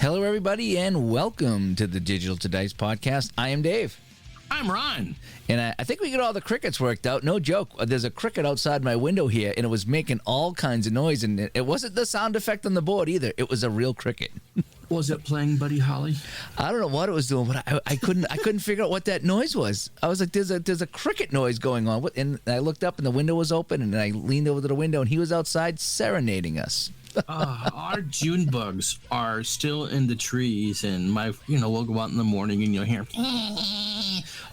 Hello, everybody, and welcome to the Digital to Dice podcast. I am Dave. I'm Ron. And I think we get all the crickets worked out. No joke. There's a cricket outside my window here, and it was making all kinds of noise. And it wasn't the sound effect on the board either. It was a real cricket. Was it playing Buddy Holly? I don't know what it was doing, but I couldn't figure out what that noise was. I was like, there's a cricket noise going on. And I looked up, and the window was open, and I leaned over to the window, and he was outside serenading us. Our June bugs are still in the trees, and we'll go out in the morning, and you'll hear.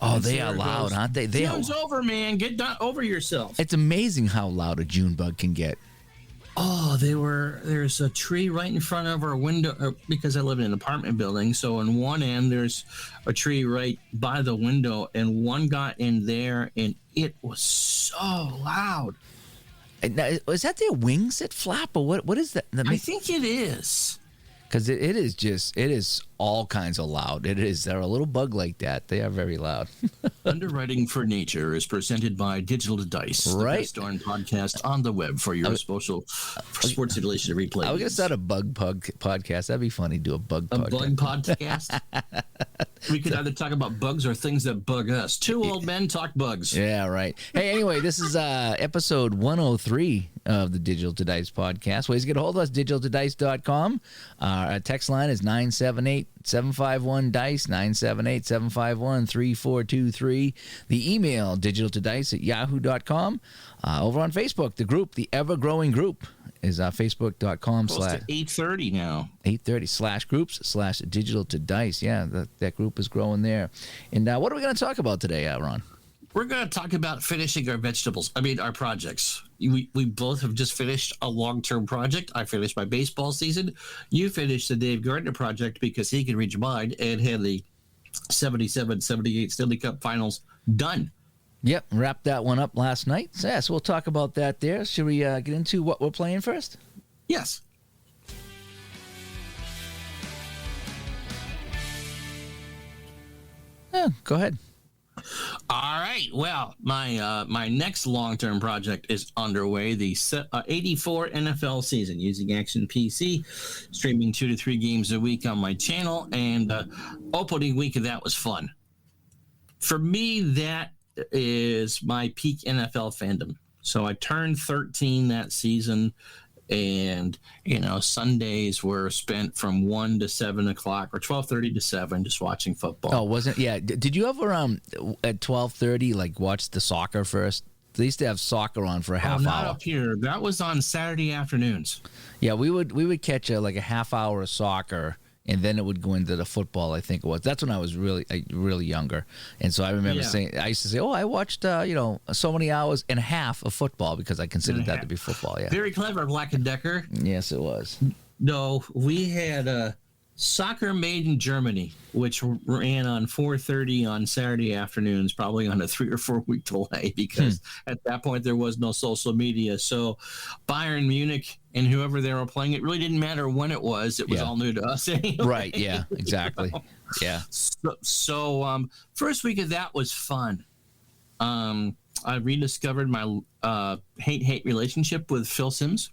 Oh, they are loud, aren't they? June's over, man. Get over yourself. It's amazing how loud a June bug can get. Oh, there's a tree right in front of our window because I live in an apartment building. So on one end, there's a tree right by the window, and one got in there, and it was so loud. Now, is that their wings that flap, or what is that? I think it is. Because it is all kinds of loud. They're a little bug like that. They are very loud. Underwriting for Nature is presented by Digital to Dice, the best darn podcast on the web for your social sports simulation replay. I was gonna start a bug podcast. That'd be funny. Do a bug podcast. We could either talk about bugs or things that bug us. Two old men talk bugs. Yeah, right. Hey, anyway, this is episode 103 of the Digital to Dice podcast. Ways to get a hold of us, digitaltodice.com. Our text line is 978-751-DICE, 978-751-3423. The email, digitaltodice@yahoo.com. Over on Facebook, the group, the ever-growing group, is facebook.com/ Close to 8:30 now. 8:30 /groups/digital to dice. Yeah, that group is growing there. And what are we going to talk about today, Ron? We're going to talk about finishing our our projects. We both have just finished a long-term project. I finished my baseball season. You finished the Dave Gardner project because he can read your mind and had the 77-78 Stanley Cup Finals done. Yep, wrapped that one up last night. So we'll talk about that there. Should we get into what we're playing first? Yes. Yeah, go ahead. All right. Well, my next long-term project is underway. The 84 NFL season using Action PC, streaming 2 to 3 games a week on my channel, and opening week of that was fun. For me, that is my peak NFL fandom. So I turned 13 that season, and Sundays were spent from 1 to 7 o'clock or 12:30 to 7 just watching football. Oh, wasn't? Yeah. Did you ever at 12:30 watch the soccer first? They used to have soccer on for a half hour. Not up here. That was on Saturday afternoons. Yeah, we would catch a half hour of soccer, and then it would go into the football, I think it was. That's when I was really younger. And so I remember I used to say, I watched, so many hours and a half of football because I considered that to be football, yeah. Very clever, Black & Decker. Yes, it was. No, we had Soccer Made in Germany, which ran on 4:30 on Saturday afternoons, probably on a 3 or 4 week delay because at that point there was no social media. So Bayern Munich and whoever they were playing, it really didn't matter when it was. It was all new to us anyway. Right, yeah, exactly. Yeah. So first week of that was fun. I rediscovered my hate relationship with Phil Simms.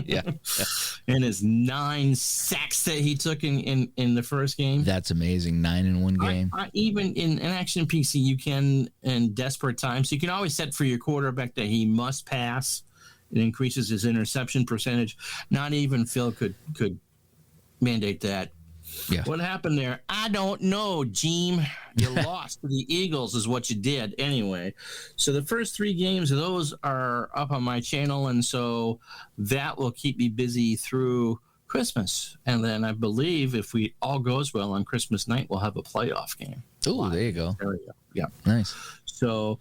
yeah. And his 9 sacks that he took in the first game. That's amazing. 9 in one game. Even in an Action PC, you can, in desperate times, you can always set for your quarterback that he must pass. It increases his interception percentage. Not even Phil could mandate that. Yeah. What happened there? I don't know, Jeem. You lost to the Eagles is what you did anyway. So the first 3 games of those are up on my channel, and so that will keep me busy through Christmas. And then I believe if we all goes well on Christmas night, we'll have a playoff game. Oh, there you go. There we go. Yeah. Nice. So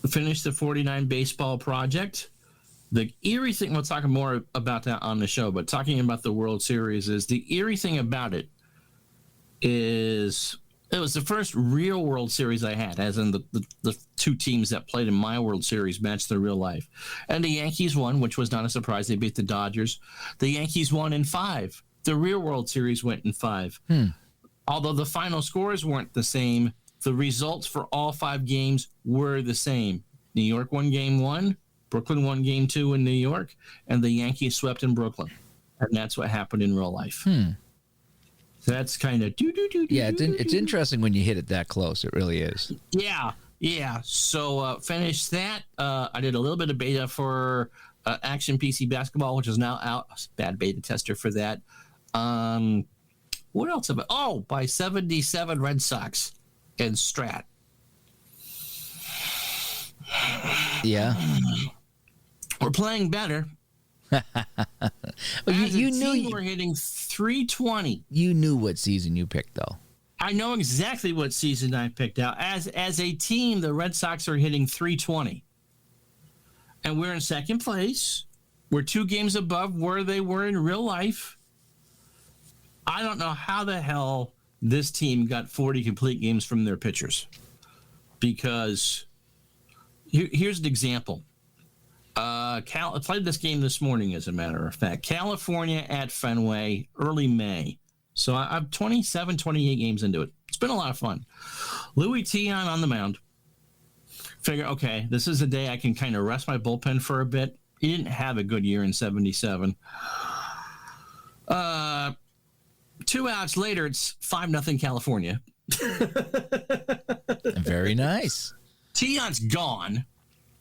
finish the 49 baseball project. The eerie thing, we'll talk more about that on the show, but talking about the World Series is the eerie thing about it is it was the first real World Series I had, as in the 2 teams that played in my World Series matched their real life. And the Yankees won, which was not a surprise. They beat the Dodgers. The Yankees won in 5. The real World Series went in 5. Although the final scores weren't the same, the results for all 5 games were the same. New York won game 1. Brooklyn won game 2 in New York, and the Yankees swept in Brooklyn. And that's what happened in real life. That's kind of yeah. It's interesting when you hit it that close. It really is. Yeah. So finished that. I did a little bit of beta for Action PC Basketball, which is now out. Bad beta tester for that. What else? By 77 Red Sox and Strat. Yeah, we're playing better. Well, you knew we're hitting 320. You knew what season you picked, though. I know exactly what season I picked out. As a team, the Red Sox are hitting 320, and we're in second place. We're 2 games above where they were in real life. I don't know how the hell this team got 40 complete games from their pitchers, because here's an example. I played this game this morning, as a matter of fact. California at Fenway, early May. So I'm 27, 28 games into it. It's been a lot of fun. Louis Tion on the mound. Figure, okay, this is a day I can kind of rest my bullpen for a bit. He didn't have a good year in 77. 2 outs later, it's 5-0 California. Very nice. Tion's gone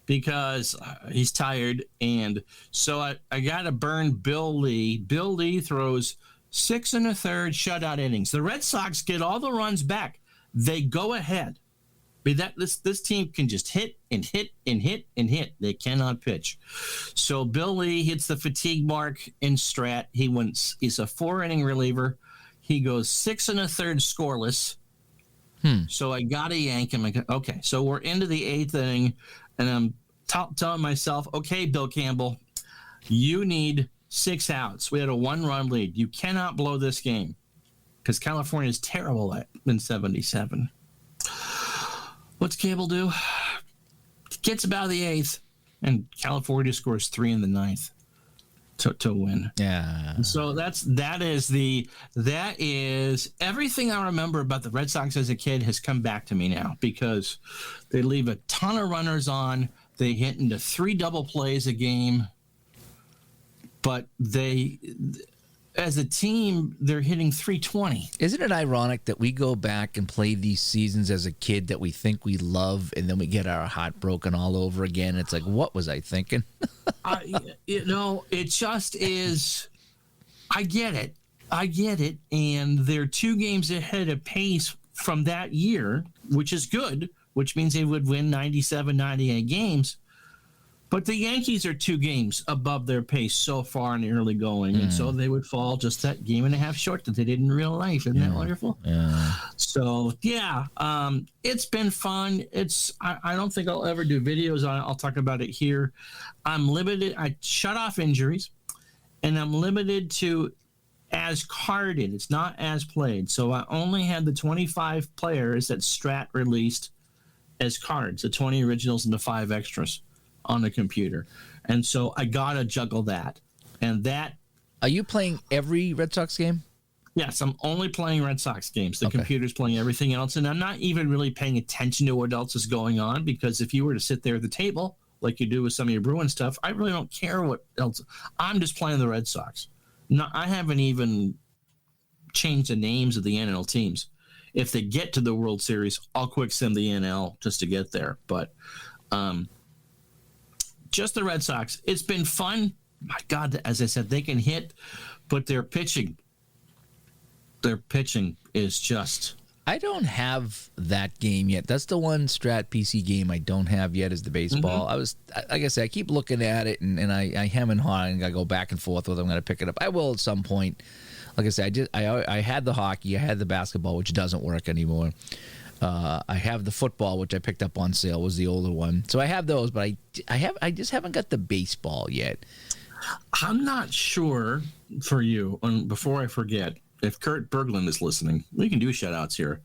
because he's tired, and so I got to burn Bill Lee. Bill Lee throws 6 1/3 shutout innings. The Red Sox get all the runs back. They go ahead. This team can just hit and hit and hit and hit. They cannot pitch. So Bill Lee hits the fatigue mark in Strat. He's a 4-inning reliever. He goes 6 1/3 scoreless. So I got to yank him. Okay, so we're into the 8th inning, and I'm telling myself, okay, Bill Campbell, you need 6 outs. We had a 1-run lead. You cannot blow this game, because California is terrible in 77. What's Campbell do? Gets about the 8th, and California scores 3 in the 9th to win. Yeah. So that is everything I remember about the Red Sox as a kid has come back to me now, because they leave a ton of runners on. They hit into 3 double plays a game, but as a team, they're hitting 320. Isn't it ironic that we go back and play these seasons as a kid that we think we love, and then we get our heart broken all over again? It's like, what was I thinking? It just is. I get it. And they're 2 games ahead of pace from that year, which is good, which means they would win 97, 98 games. But the Yankees are 2 games above their pace so far in the early going, and so they would fall just that game and a half short that they did in real life. Isn't that wonderful? Yeah. So, it's been fun. I don't think I'll ever do videos on it. I'll talk about it here. I'm limited. I shut off injuries, and I'm limited to as carded. It's not as played. So I only had the 25 players that Strat released as cards, the 20 originals and the 5 extras on the computer. And so I gotta juggle that. And that. Are you playing every Red Sox game? Yes, I'm only playing Red Sox games. The computer's playing everything else, and I'm not even really paying attention to what else is going on, because if you were to sit there at the table like you do with some of your Bruin stuff, I really don't care what else. I'm just playing the Red Sox. No, I haven't even changed the names of the NL teams. If they get to the World Series, I'll quick send the NL just to get there. But just the Red Sox. It's been fun. My God, as I said, they can hit, but their pitching is just. I don't have that game yet. That's the one Strat PC game I don't have yet, is the baseball. Like I said, I keep looking at it, and I hem and haw, and I go back and forth whether I'm going to pick it up. I will at some point. Like I said, I had the hockey, I had the basketball, which doesn't work anymore. I have the football, which I picked up on sale, was the older one. So I have those, but I just haven't got the baseball yet. I'm not sure for you. And before I forget, if Kurt Berglund is listening, we can do shout-outs here.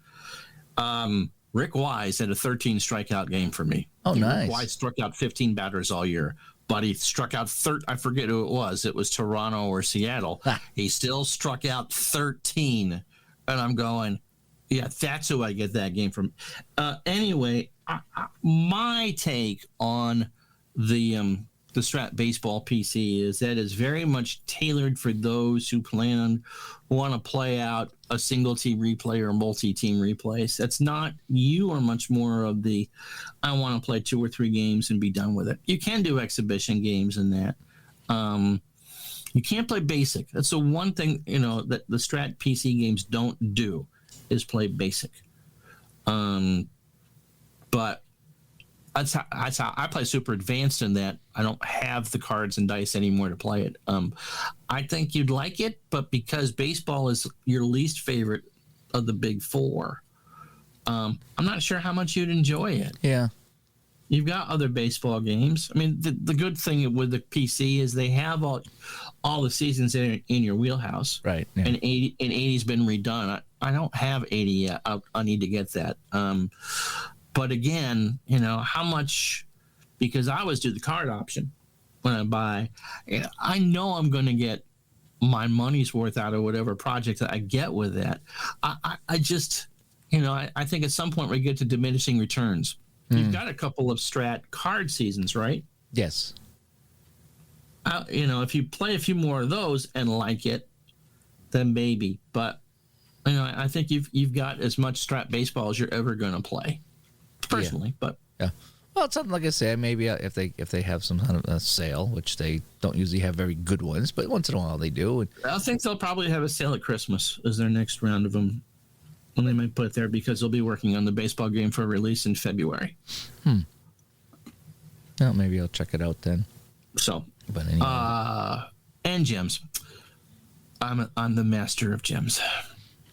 Rick Wise had a 13 strikeout game for me. Oh, nice. Rick Wise struck out 15 batters all year, but he struck out I forget who it was. It was Toronto or Seattle. He still struck out 13, and I'm going, yeah, that's who I get that game from. Anyway, my take on the the Strat Baseball PC is that it's very much tailored for those who want to play out a single team replay or multi-team replays. That's not, you are much more of the, I want to play 2 or 3 games and be done with it. You can do exhibition games in that. You can't play basic. That's the one thing, that the Strat PC games don't do, is play basic. But that's how I play super advanced in that I don't have the cards and dice anymore to play it. I think you'd like it, but because baseball is your least favorite of the big 4, I'm not sure how much you'd enjoy it. Yeah. You've got other baseball games. I mean, the good thing with the PC is they have all the seasons in your wheelhouse. Right. Yeah. And 80's been redone. I don't have 80 yet. I need to get that. But again, how much, because I always do the card option when I buy. I know I'm going to get my money's worth out of whatever project that I get with that. I just, I think at some point we get to diminishing returns. You've got a couple of Strat card seasons, right? Yes. If you play a few more of those and like it, then maybe. But I think you've got as much Strat baseball as you're ever going to play, personally. Yeah. But yeah, well, it's something like I say. Maybe if they have some kind of a sale, which they don't usually have very good ones, but once in a while they do. I think they'll probably have a sale at Christmas as their next round of them. And they might put it there because they'll be working on the baseball game for release in February. Well, maybe I'll check it out then. So, but anyway. And gems. I'm the master of gems.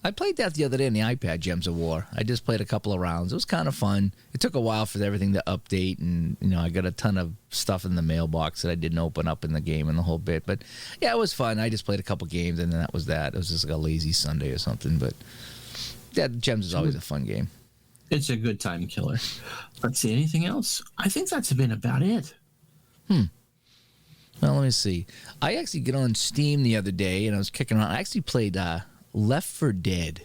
I played that the other day on the iPad, Gems of War. I just played a couple of rounds. It was kind of fun. It took a while for everything to update, and I got a ton of stuff in the mailbox that I didn't open up in the game and the whole bit. But yeah, it was fun. I just played a couple games, and then that was that. It was just like a lazy Sunday or something, but. Yeah, Gems is always a fun game. It's a good time killer. Let's see, anything else? I think that's been about it. Well, let me see. I actually got on Steam the other day, and I was kicking around. I actually played Left 4 Dead.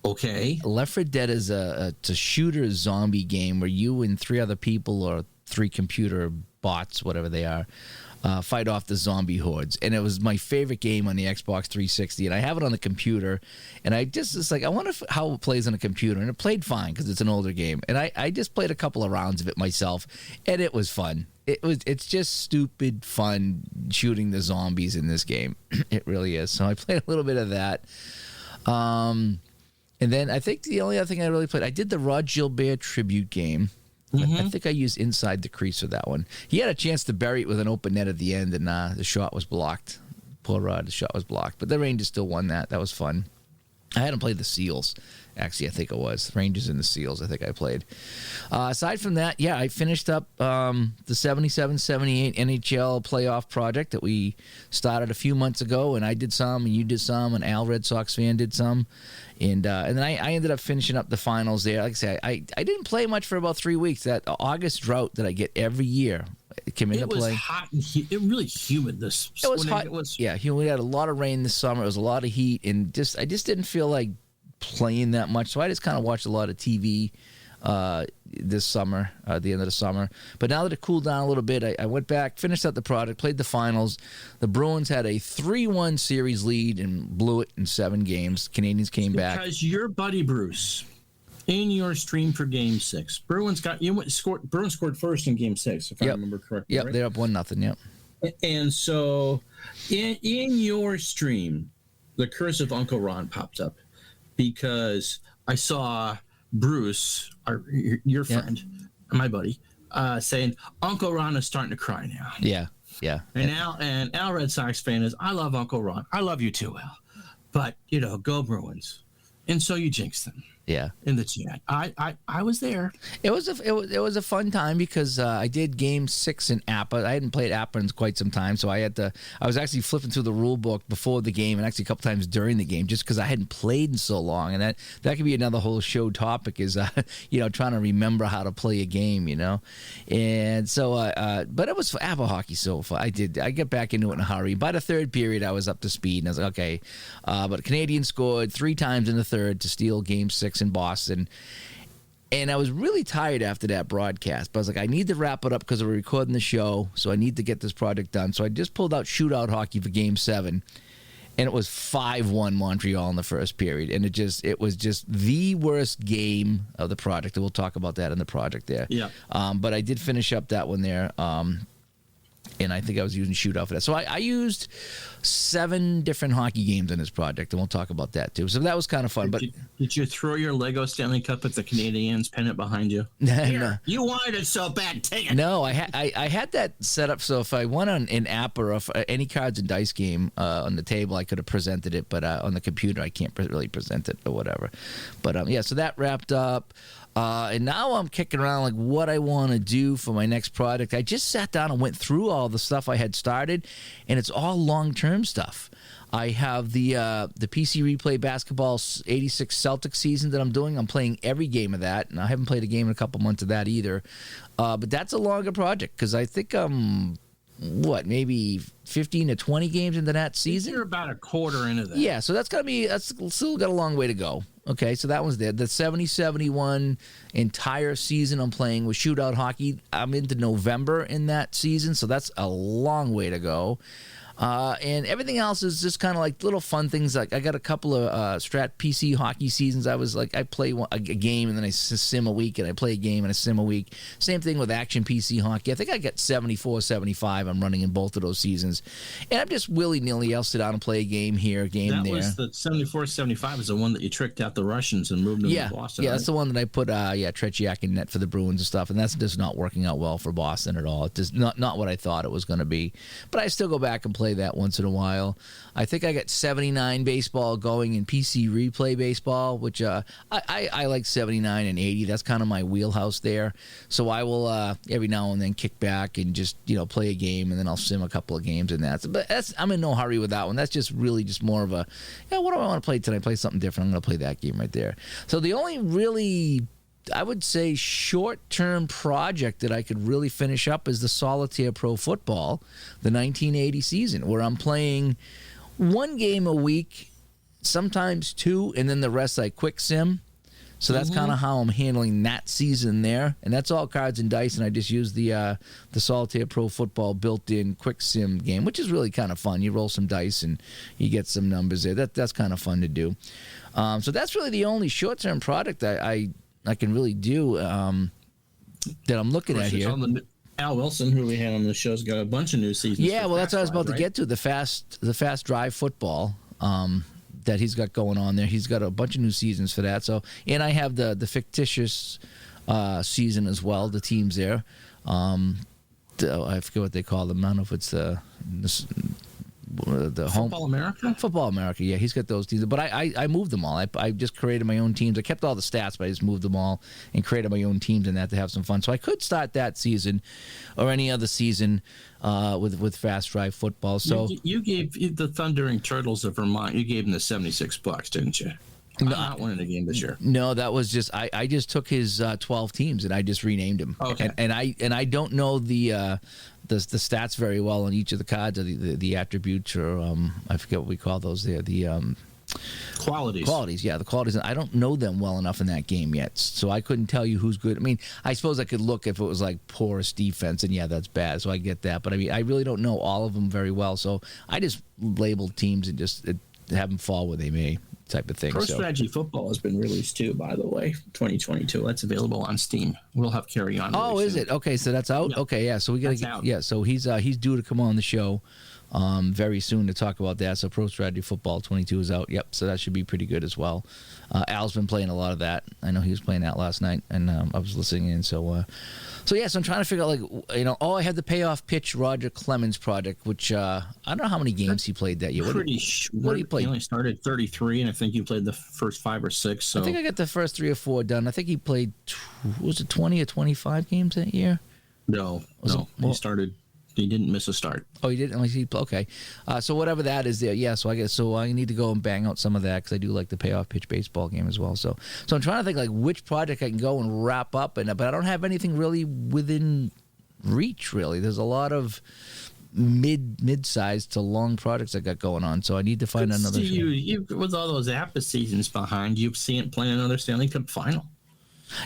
Okay. Left 4 Dead is a shooter zombie game where you and 3 other people, or 3 computer bots, whatever they are, fight off the zombie hordes. And it was my favorite game on the Xbox 360, and I have it on the computer, and it's like, I wonder how it plays on a computer, and it played fine because it's an older game, and I just played a couple of rounds of it myself, and it was fun. It's just stupid fun shooting the zombies in this game. It really is. So I played a little bit of that. And then I think the only other thing I really played, I did the Rod Gilbert tribute game. I think I used Inside the Crease for that one. He had a chance to bury it with an open net at the end, and the shot was blocked. Poor Rod, the shot was blocked. But the Rangers still won that. That was fun. I hadn't played the Seals. Actually, I think it was. Rangers and the Seals, I think I played. Aside from that, yeah, I finished up the 77-78 NHL playoff project that we started a few months ago, and I did some, and you did some, and Al, Red Sox fan, did some. And then I ended up finishing up the finals there. Like I say, I didn't play much for about 3 weeks. That August drought that I get every year came into play. It was hot and really humid this. It was hot. Yeah, we had a lot of rain this summer. It was a lot of heat, and I just didn't feel like playing that much. So I just kind of watched a lot of TV this summer, at the end of the summer. But now that it cooled down a little bit, I went back, finished up the product, played the finals. The Bruins had a 3-1 series lead and blew it in 7 games. Canadians came back. Because your buddy Bruce, in your stream for Game 6, Bruins scored first in Game 6, if I remember correctly. Yep, right? they're up 1-0. Yep. And so, in your stream, the curse of Uncle Ron popped up because I saw Bruce, your friend, my buddy, saying Uncle Ron is starting to cry now. Yeah. And Al Red Sox fan is, I love Uncle Ron. I love you too, Al. But go Bruins. And so you jinxed them. Yeah. In the chat. I was there. It was a fun time because I did Game 6 in APA. I hadn't played APA in quite some time, so I was actually flipping through the rule book before the game and actually a couple times during the game just because I hadn't played in so long. And that could be another whole show topic is trying to remember how to play a game, And so but it was APA hockey so far. I get back into it in a hurry. By the third period I was up to speed and I was like, okay. But Canadians scored 3 times in the third to steal Game 6 in Boston. And I was really tired after that broadcast. But I was like, I need to wrap it up because we're recording the show, so I need to get this project done. So I just pulled out shootout hockey for Game 7. And it was 5-1 Montreal in the first period. And it was just the worst game of the project. And we'll talk about that in the project there. Yeah. But I did finish up that one there. And I think I was using shootout for that. So I used 7 different hockey games in this project, and we'll talk about that too. So that was kind of fun. Did you throw your Lego Stanley Cup at the Canadiens pennant behind you? No. You wanted it so bad, take it. No, I had that set up so if I went on an app or any cards and dice game on the table, I could have presented it, but on the computer, I can't really present it or whatever. But yeah, so that wrapped up. And now I'm kicking around like what I want to do for my next project. I just sat down and went through all the stuff I had started, and it's all long-term stuff. I have the PC Replay Basketball 86 Celtics season that I'm doing. I'm playing every game of that, and I haven't played a game in a couple months of that either. But that's a longer project because I think maybe 15 to 20 games into that season. You're about a quarter into that. Yeah, so that's still got a long way to go. Okay, so that was there. The 70-71 entire season I'm playing with shootout hockey. I'm into November in that season, so that's a long way to go. And everything else is just kind of like little fun things. Like I got a couple of Strat PC hockey seasons. I play a game and then I sim a week, and I play a game and I sim a week. Same thing with Action PC hockey. I think I got 74, 75 I'm running in both of those seasons. And I'm just willy-nilly. I'll sit down and play a game here, a game there. That was the 74, 75 is the one that you tricked out the Russians and moved them to Boston. Yeah, right? that's the one that I put Tretiak in net for the Bruins and stuff. And that's just not working out well for Boston at all. It's just not what I thought it was going to be. But I still go back and play that once in a while. I think I got 79 baseball going in PC Replay Baseball, which I like 79 and 80. That's kind of my wheelhouse there. So I will every now and then kick back and just play a game, and then I'll sim a couple of games in that. But I'm in no hurry with that one. That's just really just more of what do I want to play tonight? Play something different. I'm going to play that game right there. So the only really, I would say, short-term project that I could really finish up is the Solitaire Pro Football, the 1980 season, where I'm playing 1 game a week, sometimes 2, and then the rest I quick sim. So that's kind of how I'm handling that season there. And that's all cards and dice, and I just use the Solitaire Pro Football built-in quick sim game, which is really kind of fun. You roll some dice, and you get some numbers there. That's kind of fun to do. So that's really the only short-term product I can really do that I'm looking at here. Al Wilson, who we had on the show, has got a bunch of new seasons. Yeah, well, that's what I was about to get to, the fast drive football that he's got going on there. He's got a bunch of new seasons for that. So, and I have the fictitious season as well, the teams there. I forget what they call them. I don't know if it's the Football America? Football America, yeah. He's got those teams. But I moved them all. I just created my own teams. I kept all the stats, but I just moved them all and created my own teams in that to have some fun. So I could start that season or any other season with Fast Drive Football. So you gave the Thundering Turtles of Vermont, you gave them the $76, didn't you? I'm not winning the game this year. No, that was just I just took his 12 teams and I just renamed them. Okay. And I don't know the stats very well on each of the cards, or the attributes, or I forget what we call those there. The qualities. Yeah, the qualities. I don't know them well enough in that game yet, so I couldn't tell you who's good. I mean, I suppose I could look if it was like porous defense, and yeah, that's bad. So I get that, but I mean, I really don't know all of them very well. So I just labeled teams and just have them fall where they may. Type of thing. Pro Strategy Football has been released too, by the way, 2022. That's available on Steam. We'll have Carry on. Oh, is it? Okay, so that's out. Yeah. Okay, yeah. So we got to. Yeah, so he's due to come on the show very soon to talk about that. So Pro Strategy Football 22 is out. Yep. So that should be pretty good as well. Al's been playing a lot of that. I know he was playing that last night, and I was listening in. So yeah, so I'm trying to figure out, I had the payoff pitch Roger Clemens project, which I don't know how many games he played that year. What did he play? He only started 33, and I think you played the first 5 or 6. So I think I got the first 3 or 4 done. I think he played, was it 20 or 25 games that year? No. He started. He didn't miss a start. Oh, he didn't. Okay. So whatever that is there, yeah. So I need to go and bang out some of that because I do like the payoff pitch baseball game as well. So I'm trying to think like which project I can go and wrap up, but I don't have anything really within reach. Really, there's a lot of mid-sized to long projects I got going on. So I need to find another. You with all those APA seasons behind, you've seen it playing another Stanley Cup final.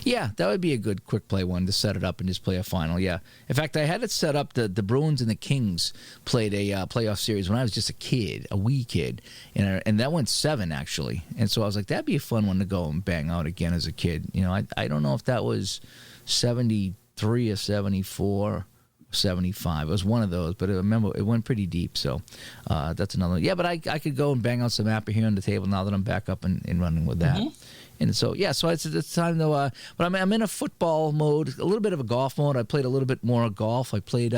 Yeah, that would be a good quick play one to set it up and just play a final. Yeah. In fact, I had it set up. The Bruins and the Kings played a playoff series when I was just a wee kid, and that went 7 actually. And so I was like, that'd be a fun one to go and bang out again as a kid. I don't know if that was 73 or 74. 75. It was one of those, but I remember it went pretty deep. So that's another one. Yeah, but I could go and bang out some Appa here on the table now that I'm back up and running with that. And so, yeah, so it's time to, but I'm in a football mode, a little bit of a golf mode. I played a little bit more golf. I played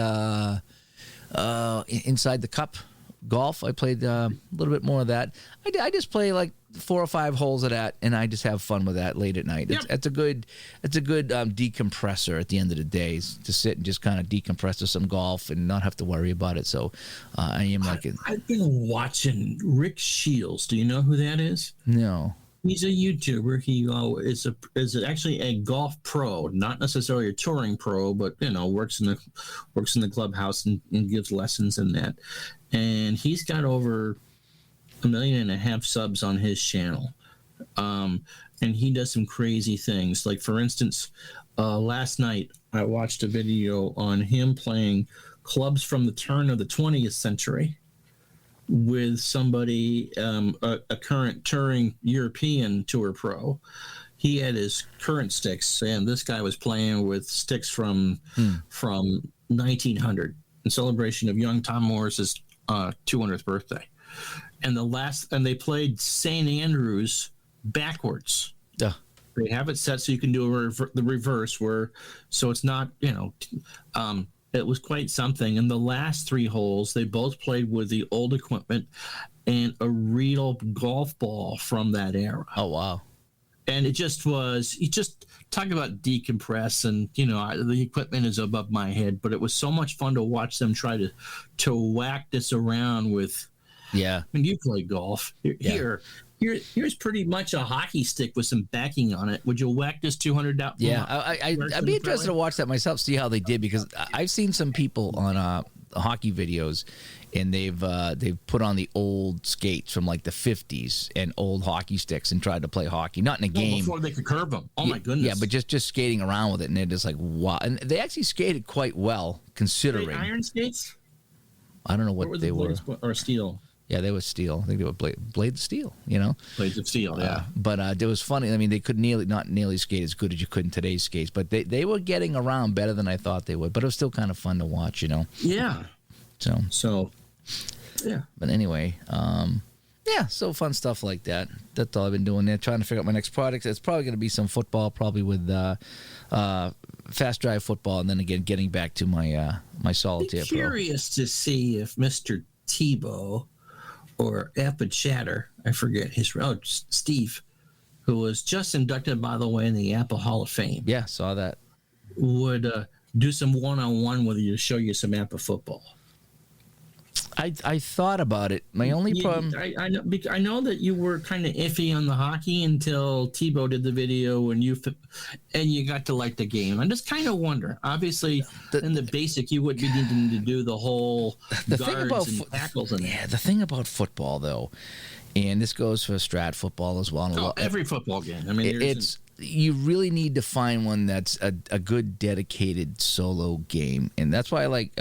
inside the cup golf. I played a little bit more of that. I just play like 4 or 5 holes of that, and I just have fun with that late at night. Yep. It's a good decompressor at the end of the day, to sit and just kind of decompress to some golf and not have to worry about it. So I've been watching Rick Shields. Do you know who that is? No. He's a YouTuber. He is actually a golf pro, not necessarily a touring pro, but works in the clubhouse and gives lessons in that. And he's got over 1.5 million subs on his channel, and he does some crazy things. Like, for instance, last night I watched a video on him playing clubs from the turn of the 20th century with somebody, a current touring European tour pro. He had his current sticks, and this guy was playing with sticks from 1900 in celebration of young Tom Morris's 200th birthday. And they played St. Andrews backwards. Yeah. They have it set so you can do the reverse, so it's not, it was quite something. And the last 3 holes, they both played with the old equipment and a real golf ball from that era. Oh, wow. And you just talk about decompress, and, the equipment is above my head, but it was so much fun to watch them try to whack this around with. Yeah. When you play golf, here's pretty much a hockey stick with some backing on it. Would you whack this 200 out? Yeah, I'd be interested to watch that myself, see how they did, because I've seen some people on hockey videos, and they've put on the old skates from like the 50s and old hockey sticks and tried to play hockey, not in a game. Before they could curve them. Oh, my goodness. Yeah, but just skating around with it, and they're just like, wow. And they actually skated quite well, considering. Were they iron skates? I don't know what they were. Or steel? Yeah, they were steel. I think they were blades of steel, Blades of steel, yeah. But it was funny. I mean, they could not nearly skate as good as you could in today's skates, but they were getting around better than I thought they would. But it was still kind of fun to watch, Yeah. So, yeah. But anyway, so fun stuff like that. That's all I've been doing there, trying to figure out my next project. It's probably going to be some football, probably with fast drive football, and then again, getting back to my solitaire. I'm curious to see if Mr. Tebow or Appa Chatter, I forget Steve, who was just inducted, by the way, in the Apple Hall of Fame. Yeah, saw that. Would do some one-on-one with you to show you some Appa football. I thought about it. My only problem... I know that you were kind of iffy on the hockey until Tebow did the video and you got to like the game. I just kind of wonder. Obviously, in the basic, you would be needing to do the whole guards and tackles. The thing about football, though, and this goes for strat football as well. Every football game. I mean, you really need to find one that's a good, dedicated solo game. And that's why I like...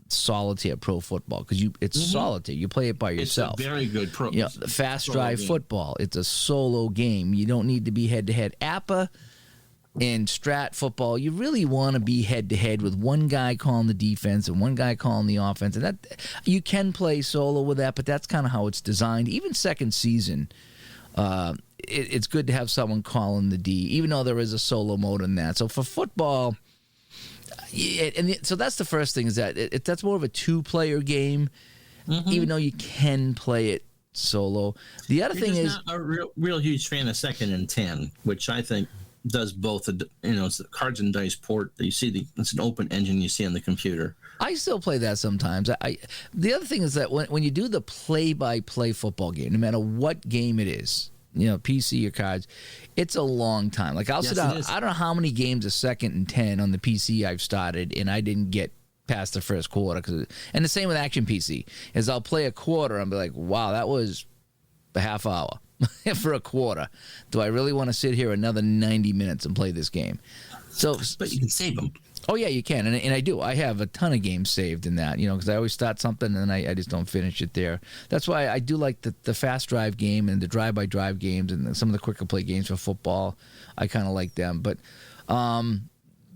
solitaire pro football, because it's solitaire. You play it by yourself. It's a very good pro. Fast drive football. It's a solo game. You don't need to be head to head. Appa and strat football, you really want to be head to head with one guy calling the defense and one guy calling the offense, and that you can play solo with that, but that's kind of how it's designed. Even second season, it's good to have someone calling the D, even though there is a solo mode in that. So for football. So that's the first thing, is that that's more of a 2-player game, even though you can play it solo. The other thing is, not a real huge fan of Second and 10, which I think does both. It's the cards and dice port. You see it's an open engine you see on the computer. I still play that sometimes. The other thing is that when you do the play-by-play football game, no matter what game it is, PC or cards, it's a long time. Like I'll sit down. I don't know how many games of Second and 10 on the PC I've started, and I didn't get past the first quarter. And the same with Action PC, is I'll play a quarter and be like, wow, that was a half hour. for a quarter. Do I really want to sit here another 90 minutes and play this game? So, but you can save them. Oh, yeah, you can. And I do. I have a ton of games saved in that, because I always start something and I just don't finish it there. That's why I do like the fast drive game and the drive-by-drive games and some of the quicker play games for football. I kind of like them. But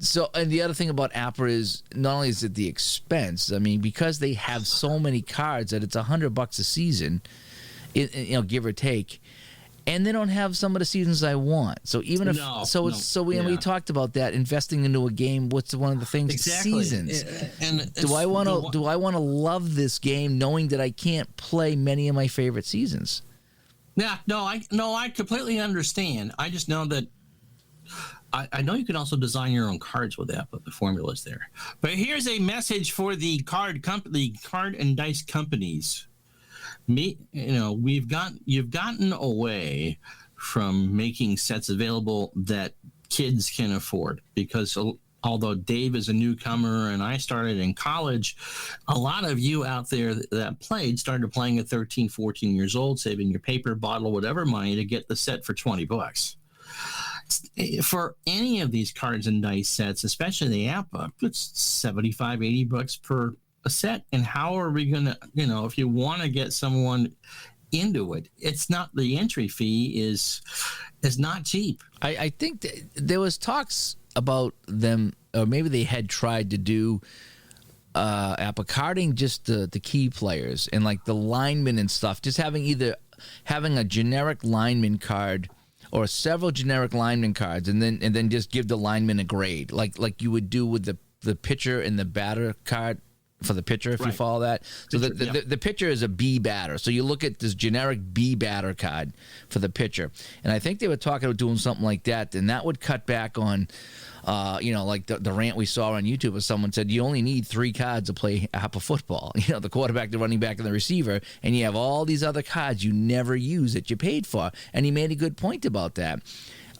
so, and the other thing about Apple is not only is it the expense, I mean, because they have so many cards that it's $100 a season, give or take, and they don't have some of the seasons I want. So even if we talked about that, investing into a game, what's one of the things? Exactly. Seasons. And do I want to love this game knowing that I can't play many of my favorite seasons? Yeah, I completely understand. I just know that I know you can also design your own cards with that, but the formula's there. But here's a message for the card and dice companies. You've gotten away from making sets available that kids can afford, because although Dave is a newcomer and I started in college, a lot of you out there that started playing at 13, 14 years old, saving your paper, bottle, whatever money to get the set for $20. For any of these cards and dice sets, especially the app book, it's $75, $80 per a set. And how are we going to, if you want to get someone into it, it's not, the entry fee is not cheap. I think there was talks about them, or maybe they had tried to do Apple carding just the key players and like the linemen and stuff, just having a generic lineman card or several generic lineman cards, and then just give the lineman a grade, like you would do with the pitcher and the batter card for the pitcher, if you follow that. So the pitcher is a B batter. So you look at this generic B batter card for the pitcher, and I think they were talking about doing something like that, and that would cut back on, like the rant we saw on YouTube where someone said you only need 3 cards to play Apple football. The quarterback, the running back, and the receiver, and you have all these other cards you never use that you paid for. And he made a good point about that.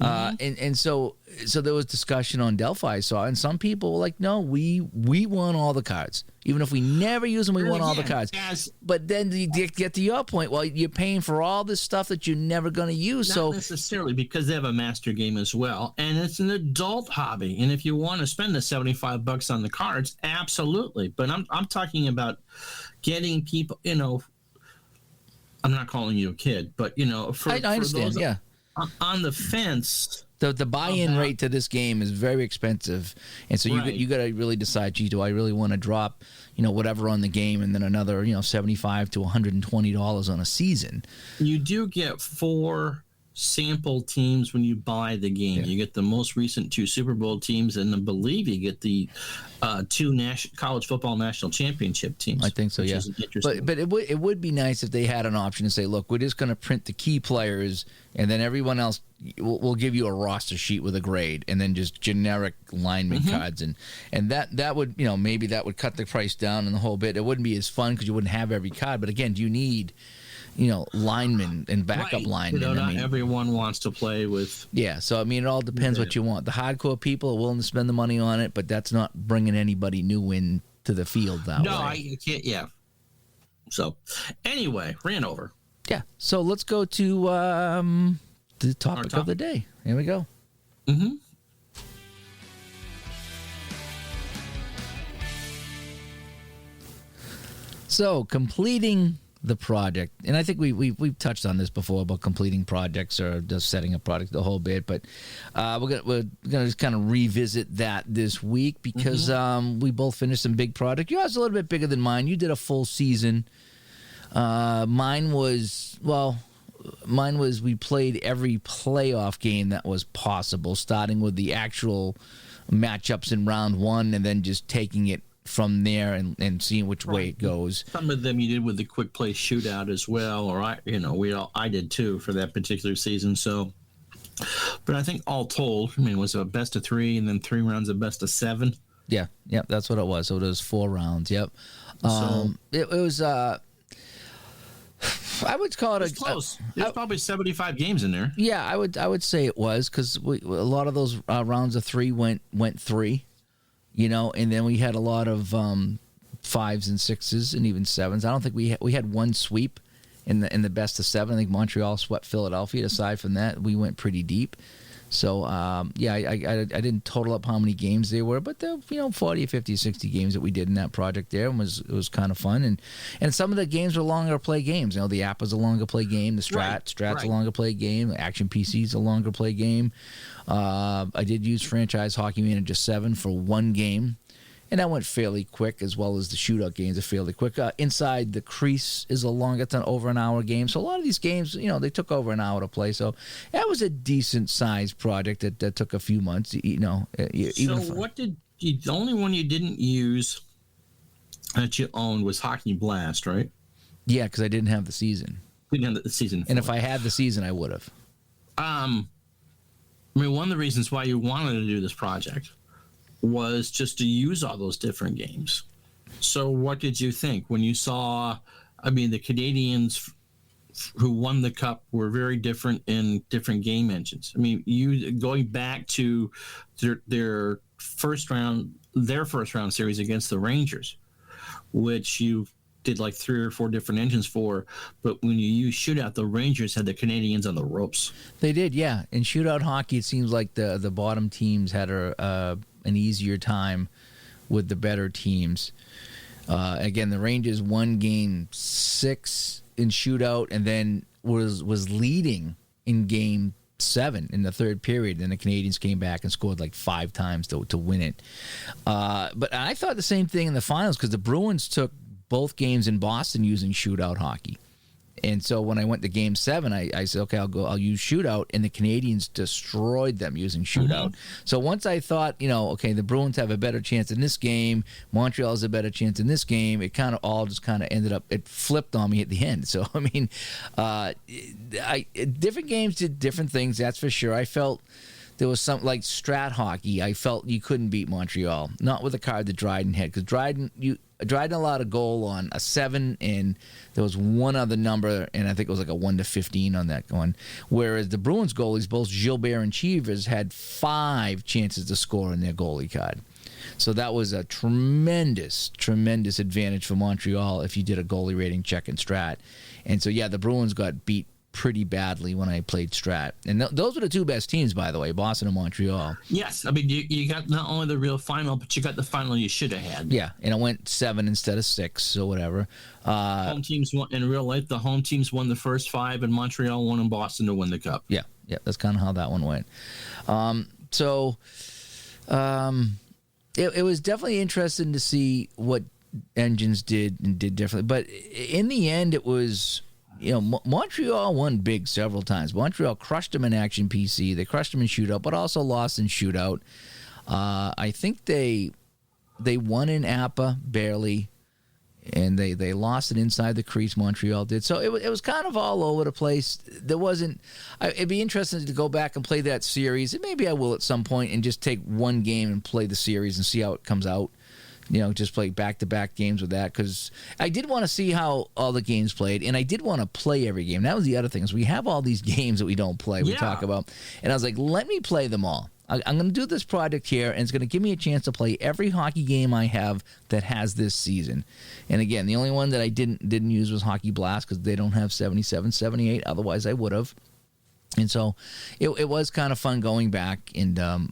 And so there was discussion on Delphi I saw, and some people were like, no, we want all the cards. Even if we never use them, we want all the cards. But then you get to your point, well, you're paying for all this stuff that you're never going to use. Not necessarily, because they have a master game as well, and it's an adult hobby. And if you want to spend the $75 on the cards, absolutely. But I'm talking about getting people, I'm not calling you a kid, but, I understand, those on the fence. The buy-in rate to this game is very expensive, and so you got to really decide, gee, do I really want to drop, whatever on the game, and then another, $75 to $120 on a season? You do get 4 sample teams when you buy the game. You get the most recent 2 Super Bowl teams, and I believe you get the 2 college football national championship teams. I think so, yeah. But it would be nice if they had an option to say, look, we're just going to print the key players, and then everyone else, we'll give you a roster sheet with a grade, and then just generic lineman cards, and that would, maybe that would cut the price down and the whole bit. It wouldn't be as fun because you wouldn't have every card. But again, do you need linemen and backup linemen? Not everyone wants to play with. Yeah, so it all depends what you want. The hardcore people are willing to spend the money on it, but that's not bringing anybody new in to the field that way. No, I can't. Yeah. So, anyway, ran over. Yeah. So let's go to the topic of the day. Here we go. So completing the project, and I think we've touched on this before about completing projects or just setting a project the whole bit, but we're gonna just kind of revisit that this week because we both finished some big projects. Yours is a little bit bigger than mine. You did a full season. Mine was we played every playoff game that was possible, starting with the actual matchups in round 1 and then just taking it from there and seeing which way it goes. Some of them you did with the quick play shootout as well, or I did too for that particular season. So, but I think all told, it was a best of 3 and then 3 rounds of best of 7. Yeah, that's what it was. So it was 4 rounds. Yep. It was. I would call it close. There's probably 75 games in there. Yeah, I would say it was because a lot of those rounds of 3 went 3. And then we had a lot of 5s and 6s and even 7s. I don't think we had one sweep in the best of 7. I think Montreal swept Philadelphia. Aside from that, we went pretty deep. So, I didn't total up how many games there were, but 40, 50, 60 games that we did in that project there. It was kind of fun. And some of the games were longer play games. The app was a longer play game. The Strat's a longer play game. Action PC's a longer play game. I did use Franchise Hockey Manager 7 for one game. And that went fairly quick, as well as the shootout games are fairly quick. Inside the Crease is a longer, it's an over an hour game. So a lot of these games, they took over an hour to play. So that was a decent sized project that took a few months. The only one you didn't use that you owned was Hockey Blast, right? Yeah, because I didn't have the season. Didn't have the season. And if I had the season, I would have. One of the reasons why you wanted to do this project was just to use all those different games. So what did you think when you saw, the Canadians who won the cup were very different in different game engines. You going back to their first round series against the Rangers, which you did like 3 or 4 different engines for, but when you use shootout, the Rangers had the Canadians on the ropes. They did, yeah. In shootout hockey, it seems like the bottom teams had an easier time with the better teams. Again, the Rangers won game 6 in shootout, and then was leading in game 7 in the third period. And the Canadians came back and scored like 5 times to win it. But I thought the same thing in the finals, because the Bruins took both games in Boston using shootout hockey. And so when I went to game 7, I said, okay, I'll use shootout, and the Canadians destroyed them using shootout. Mm-hmm. So once I thought, okay, the Bruins have a better chance in this game, Montreal has a better chance in this game, it kind of all just kind of ended up, it flipped on me at the end. So, different games did different things, that's for sure. I felt there was some, like Strat hockey, I felt you couldn't beat Montreal, not with the card that Dryden had, because Dryden allowed a goal on a 7, and there was one other number, and I think it was like a 1-15 on that one. Whereas the Bruins goalies, both Gilbert and Cheevers, had 5 chances to score in their goalie card. So that was a tremendous, tremendous advantage for Montreal if you did a goalie rating check in Strat. And so, the Bruins got beat pretty badly when I played Strat. And those were the 2 best teams, by the way, Boston and Montreal. Yes. You got not only the real final, but you got the final you should have had. Yeah, and it went 7 instead of 6 or whatever. Home teams won, in real life, the home teams won the first 5, and Montreal won in Boston to win the cup. Yeah, that's kind of how that one went. It was definitely interesting to see what engines did and did differently. But in the end, it was... Montreal won big several times. Montreal crushed them in Action PC. They crushed them in shootout, but also lost in shootout. I think they won in APA barely, and they lost it inside the crease. Montreal did. So it was kind of all over the place. There wasn't. It'd be interesting to go back and play that series, and maybe I will at some point, and just take one game and play the series and see how it comes out. Just play back-to-back games with that, because I did want to see how all the games played, and I did want to play every game. That was the other thing, is we have all these games that we don't play, we talk about, and I was like, let me play them all. I'm going to do this project here, and it's going to give me a chance to play every hockey game I have that has this season. And again, the only one that I didn't use was Hockey Blast, because they don't have 77, 78, otherwise I would have. And so it was kind of fun going back and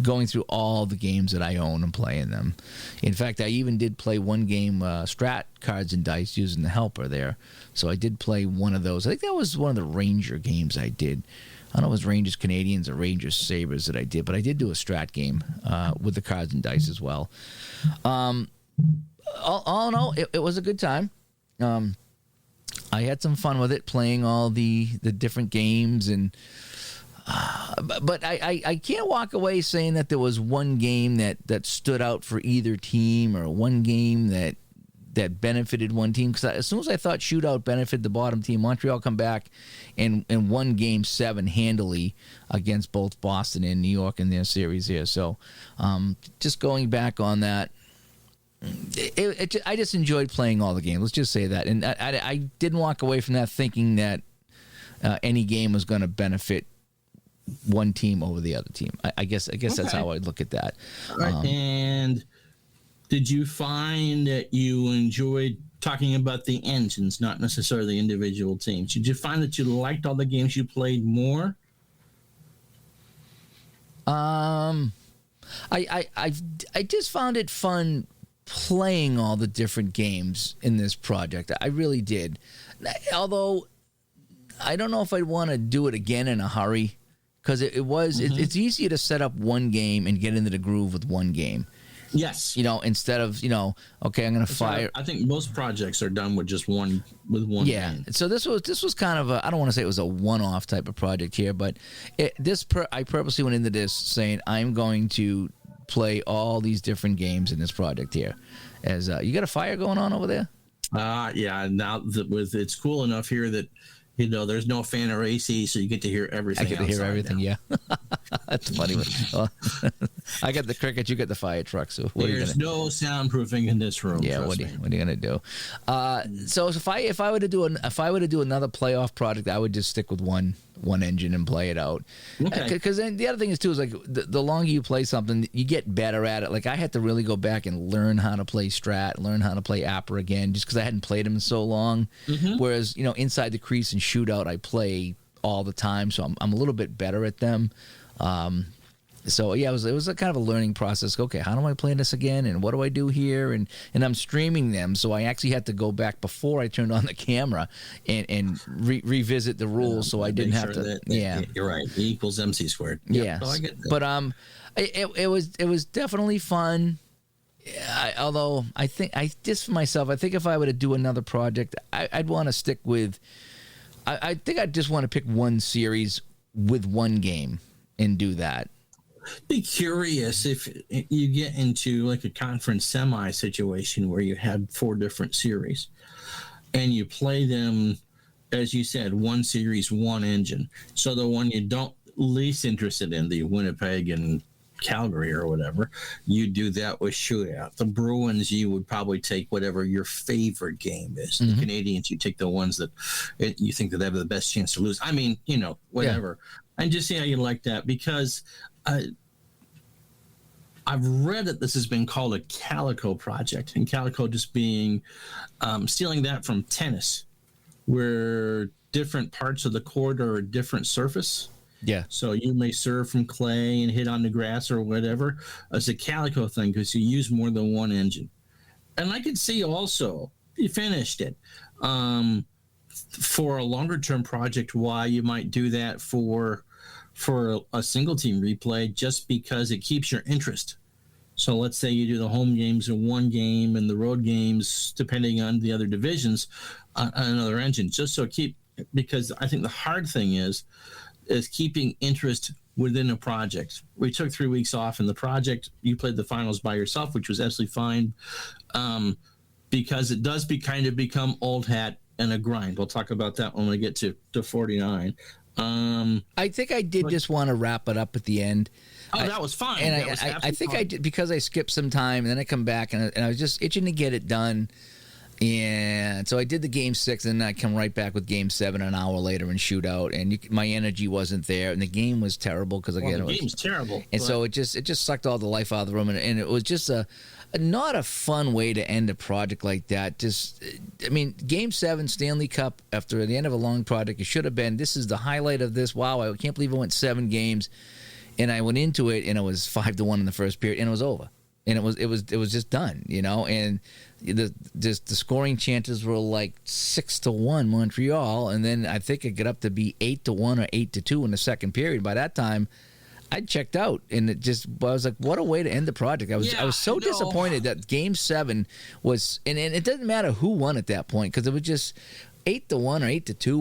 going through all the games that I own and playing them. In fact, I even did play one game, Strat Cards and Dice, using the helper there. So I did play one of those. I think that was one of the Ranger games I did. I don't know if it was Rangers Canadians or Rangers Sabres that I did, but I did do a Strat game with the cards and dice as well. All in all, it was a good time. I had some fun with it, playing all the different games, and but I can't walk away saying that there was one game that stood out for either team, or one game that benefited one team. Because as soon as I thought shootout benefited the bottom team, Montreal come back and won Game 7 handily against both Boston and New York in their series here. So just going back on that, I just enjoyed playing all the games. Let's just say that. And I didn't walk away from that thinking that any game was going to benefit one team over the other team. I guess that's how I lould look at that. Right. And Did you find that you enjoyed talking about the engines, not necessarily the individual teams? Did you find that you liked all the games you played more? I just found it fun playing all the different games in this project. I really did. Although I don't know if I'd want to do it again in a hurry, because it's easier to set up one game and get into the groove with one game. Yes. Instead of, okay, I'm going to fire. I think most projects are done with just one game. So this was kind of I don't want to say it was a one-off type of project here, but I purposely went into this saying I'm going to play all these different games in this project here. As you got a fire going on over there? Yeah. Now it's cool enough here that there's no fan or AC, so you get to hear everything. I get to hear everything. Now. Yeah, that's funny. Well, I got the cricket, you got the fire truck. So there's no soundproofing in this room. Yeah, what are you gonna do? So if I were to do another playoff project, I would just stick with one engine and play it out. Okay. Because then the other thing is too is like the longer you play something, you get better at it. Like I had to really go back and learn how to play Strat, learn how to play Apper again, just because I hadn't played them in so long. Mm-hmm. Whereas inside the crease and shootout, I play all the time, so I'm a little bit better at them. So yeah, it was a kind of a learning process. Okay, how do I play this again, and what do I do here? And I'm streaming them, so I actually had to go back before I turned on the camera and revisit the rules, so I didn't have to. Yeah, you're right. E equals MC squared. Yeah, so I get that. But it was definitely fun. Although I think for myself, I think if I were to do another project, I'd want to stick with. I think I'd just want to pick one series with one game and do that. Be curious if you get into like a conference semi situation where you had 4 different series and you play them, as you said, one series, one engine. So the one you don't least interested in, the Winnipeg and Calgary or whatever, you do that with shootout. The Bruins, you would probably take whatever your favorite game is. Mm-hmm. The Canadians, you take the ones that you think that they have the best chance to lose. I mean, whatever. Yeah. And just see how you like that, because I've read that this has been called a Calico project, and Calico just being stealing that from tennis, where different parts of the court are a different surface. Yeah. So you may serve from clay and hit on the grass or whatever. It's a Calico thing because you use more than one engine. And I could see also, you finished it, for a longer term project, why you might do that for a single team replay, just because it keeps your interest. So let's say you do the home games in one game and the road games, depending on the other divisions, on another engine, just so because I think the hard thing is keeping interest within a project. We took 3 weeks off in the project. You played the finals by yourself, which was absolutely fine, because it does become old hat and a grind. We'll talk about that when we get to 49. I think I did just want to wrap it up at the end. That was fine. And I think I did, because I skipped some time, and then I come back, and I was just itching to get it done. And so I did the game 6, and then I come right back with game 7 an hour later and shoot out, and my energy wasn't there, and the game was terrible because again, the game's terrible. And so it just sucked all the life out of the room, and it was just not a fun way to end a project like that. Game 7 Stanley Cup, after the end of a long project, it should have been, this is the highlight of this. Wow, I can't believe I went 7 games, and I went into it, and it was 5-1 in the first period, and it was over. And it was just done, and the scoring chances were like 6-1 Montreal, and then I think it got up to be 8-1 or 8-2 in the second period. By that time, I checked out, and I was like, what a way to end the project. I was so disappointed that game 7 was, and it doesn't matter who won at that point, because it was just 8-1 or 8-2,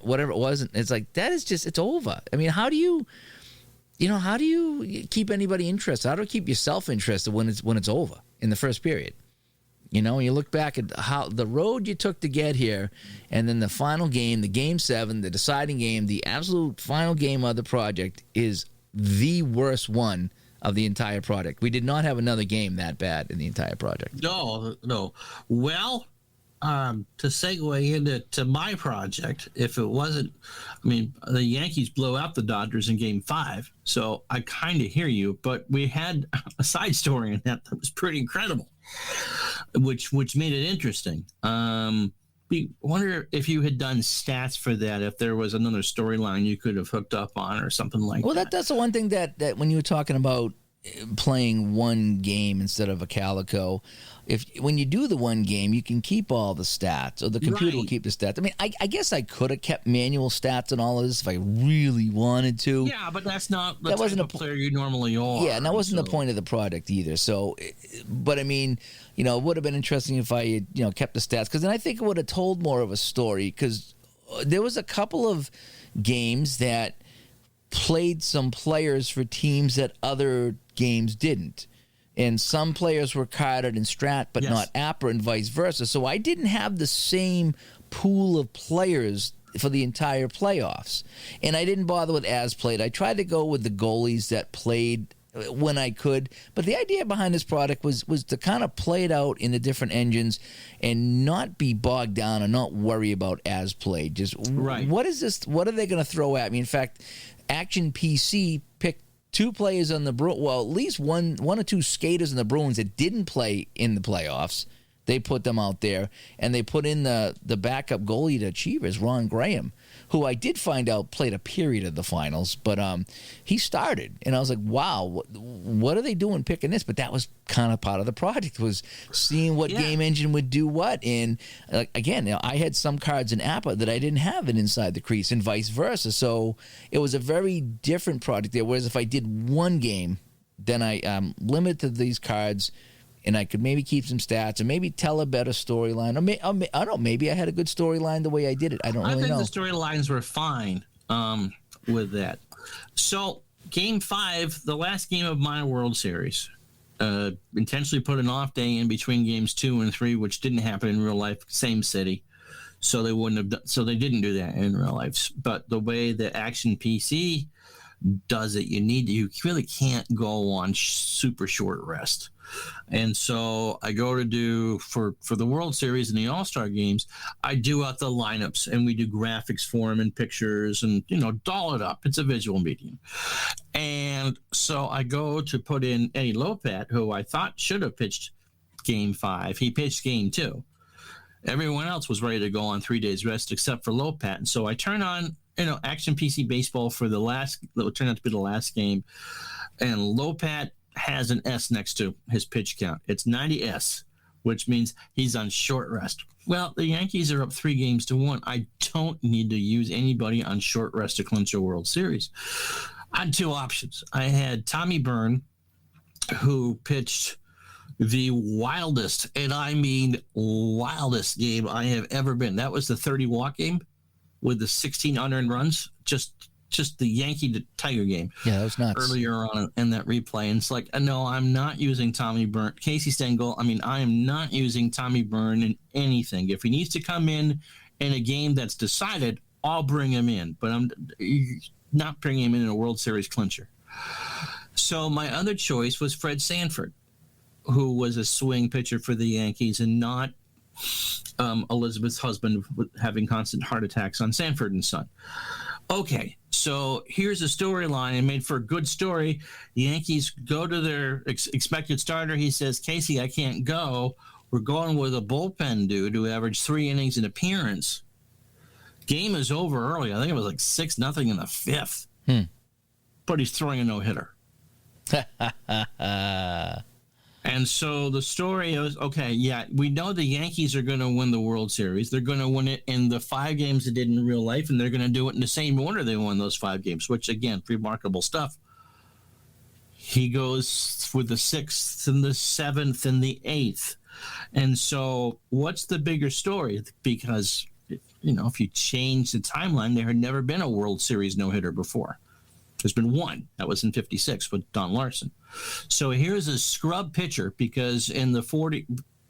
whatever it was. And it's like, that is just, it's over. I mean, how do you keep anybody interested? How do you keep yourself interested when it's over in the first period? You look back at how the road you took to get here, and then the final game, the game 7, the deciding game, the absolute final game of the project is the worst one of the entire project. We did not have another game that bad in the entire project. No. Well, to segue into my project, if it wasn't, the Yankees blow out the Dodgers in game 5, so I kind of hear you, but we had a side story in that was pretty incredible. which made it interesting. We wonder if you had done stats for that, if there was another storyline you could have hooked up on or something like that. Well, that's the one thing that when you were talking about playing one game instead of a Calico, when you do the one game, you can keep all the stats, or the computer will keep the stats. I mean, I guess I could have kept manual stats and all of this if I really wanted to. Yeah, but that's not the type of player you normally are. Yeah, and that wasn't the point of the product either. So, but I mean, it would have been interesting if I had, kept the stats, because then I think it would have told more of a story, because there was a couple of games that played some players for teams that other games didn't. And some players were carded in Strat, but not APRA, and vice versa. So I didn't have the same pool of players for the entire playoffs. And I didn't bother with as played. I tried to go with the goalies that played when I could. But the idea behind this product was to kind of play it out in the different engines and not be bogged down and not worry about as played. Just what is this? What are they going to throw at me? In fact, Action PC picked two players on the Bruins, well, at least one or two skaters in the Bruins that didn't play in the playoffs. They put them out there, and they put in the backup goalie to Achievers, Ron Graham, who I did find out played a period of the finals, but he started, and I was like, wow, what are they doing picking this? But that was kind of part of the project, was seeing what game engine would do what. And again, I had some cards in APA that I didn't have it inside the crease, and vice versa. So it was a very different project there. Whereas if I did one game, then I'm limited to these cards, and I could maybe keep some stats and maybe tell a better storyline. Or I don't know, maybe I had a good storyline the way I did it. I don't really know. I think the storylines were fine with that. So, Game 5, the last game of my World Series, intentionally put an off day in between Games 2 and 3, which didn't happen in real life, same city. So they didn't do that in real life. But the way the Action PC does it, you really can't go on super short rest. And so I go to do for the World Series and the All-Star games, I do out the lineups, and we do graphics for them and pictures, and doll it up. It's a visual medium. And so I go to put in Eddie Lopat, who I thought should have pitched Game 5. He pitched Game 2. Everyone else was ready to go on 3 days rest except for Lopat. And so I turn on Action PC Baseball for that would turn out to be the last game, and Lopat has an S next to his pitch count. It's 90S, which means he's on short rest. Well, the Yankees are up 3-1. I don't need to use anybody on short rest to clinch a World Series. I had two options. I had Tommy Byrne, who pitched the wildest, and I mean wildest game I have ever been. That was the 30-walk game with the 16 unearned runs. Just the Yankee Tiger game. Yeah, that was nuts. Earlier on in that replay. And it's like, no, I'm not using Tommy Byrne. Casey Stengel, I am not using Tommy Byrne in anything. If he needs to come in a game that's decided, I'll bring him in. But I'm not bringing him in a World Series clincher. So my other choice was Fred Sanford, who was a swing pitcher for the Yankees, and not Elizabeth's husband having constant heart attacks on Sanford and Son. Okay, so here's a storyline, and made for a good story. The Yankees go to their expected starter. He says, Casey, I can't go. We're going with a bullpen dude who averaged 3 innings an appearance. Game is over early. I think it was like 6-0 in the 5th. But he's throwing a no-hitter. And so the story is, okay, yeah, we know the Yankees are going to win the World Series. They're going to win it in the 5 games they did in real life, and they're going to do it in the same order they won those 5 games, which, again, remarkable stuff. He goes with the 6th and the 7th and the 8th. And so what's the bigger story? Because, if you change the timeline, there had never been a World Series no-hitter before. There's been one. That was in 56 with Don Larson. So here's a scrub pitcher, because in the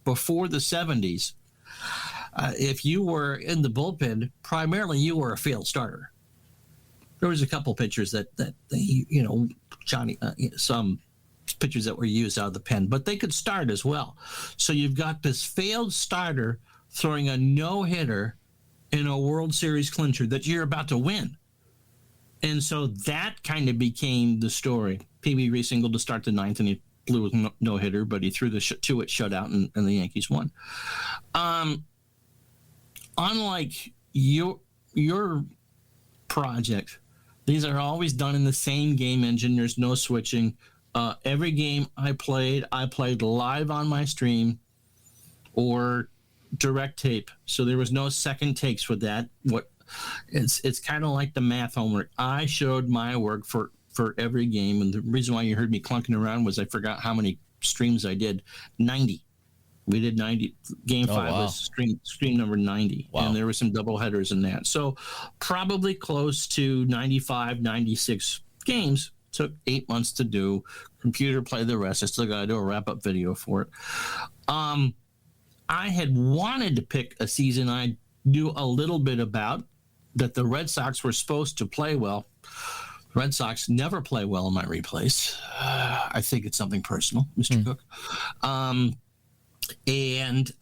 before the 70s, if you were in the bullpen, primarily you were a failed starter. There was a couple pitchers that they, some pitchers that were used out of the pen, but they could start as well. So you've got this failed starter throwing a no-hitter in a World Series clincher that you're about to win. And so that kind of became the story. Pee Wee re-singled to start the 9th, and he blew a no hitter, but he threw the 2-hit shutout, and the Yankees won. Unlike your project, these are always done in the same game engine. There's no switching. Every game I played live on my stream or direct tape. So there was no second takes for that. It's kind of like the math homework. I showed my work for every game, and the reason why you heard me clunking around was I forgot how many streams I did. 90. We did 90. Game 5 was stream number 90. Wow. And there were some double headers in that. So probably close to 95, 96 games. Took 8 months to do. Computer play the rest. I still got to do a wrap-up video for it. I had wanted to pick a season I knew a little bit about, that the Red Sox were supposed to play well. The Red Sox never play well in my replays. I think it's something personal, Mr. Cook. And